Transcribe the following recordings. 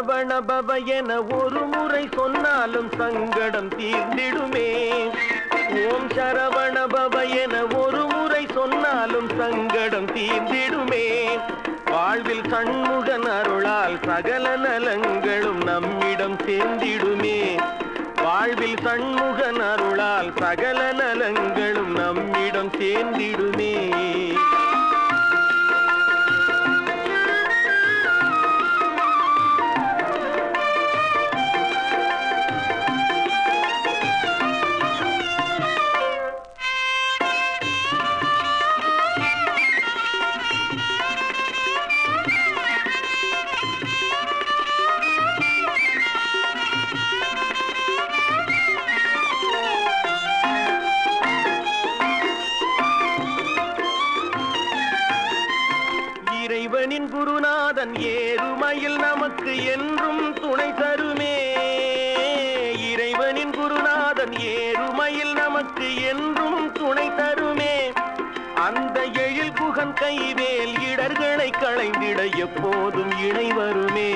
சரவண பவ என ஒரு முறை சொன்னாலும் சங்கடம் தீர்ந்திடுமே. ஓம் சரவண பவ என ஒரு முறை சொன்னாலும் சங்கடம் தீர்ந்திடுமே. வாழ்வில் சண்முகன் அருளால் சகல நலங்களும் நம்மிடம் சேர்ந்திடுமே. வாழ்வில் சண்முகன் அருளால் சகல நலங்களும் நம்மிடம் சேர்ந்திடுமே. இறைவனின் குருநாதன் ஏறுமையில் நமக்கு என்றும் துணை தருமே. இறைவனின் குருநாதன் ஏறுமையில் நமக்கு என்றும் துணை தருமே. அந்த எழில் குகன் கைவேல் இடர்களை களைந்திட எப்போதும் இணை வருமே.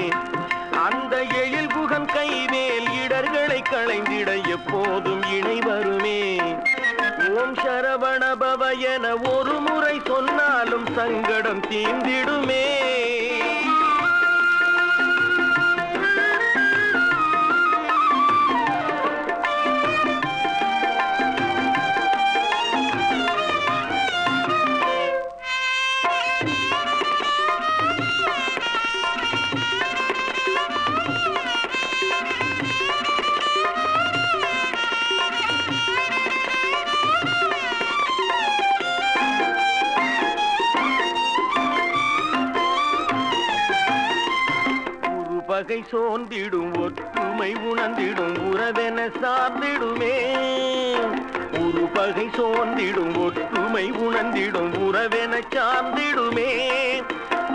அந்த எழில் குகன் கைவேல் இடர்களை களைந்திட எப்போதும் இணை வருமே. ஓம் சரவண பவ என ஒரு முறை சொன்னாலும் சங்கடம் தீர்ந்திடுமே. பகை சோர்ந்திடும் ஒற்றுமை உணர்ந்திடும் உறவென சார்ந்திடுமே. ஒரு பகை சோர்ந்திடும் ஒற்றுமை உணர்ந்திடும் உறவென சார்ந்திடுமே.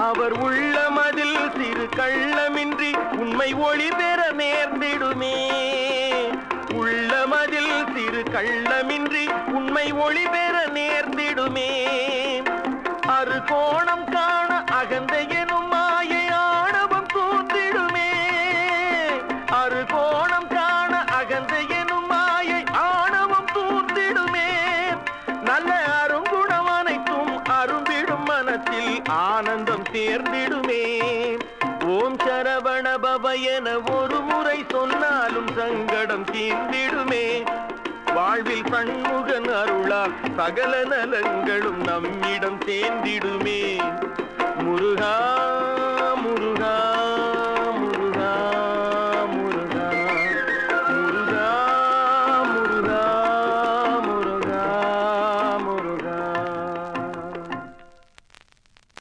அவர் உள்ளமதில் சிறு கள்ளமின்றி உண்மை ஒளி பெற நேர்ந்திடுமே. உள்ளமதில் சிறு கள்ளமின்றி உண்மை ஒளி பெற நேர்ந்திடுமே. அரு கோணம் காண அகந்த எனும் மாயை ஆணவம் தூண்டிடுமே. அரு கோணம் காண அகந்த எனும் மாயை ஆணவம் தூண்டிடுமே. நல்ல அருங்குணம் அனைத்தும் அரும்பிடும் மனத்தில் ஆனந்தம் தேர்ந்திடுமே. ஓம் சரவண பவ என ஒரு முறை சொன்னாலும் சங்கடம் தீர்ந்திடுமே. வாழ்வில் சண்முகன் அருளால் சகல நலங்களும் நம்மிடம் சேர்ந்திடுமே. முருகா.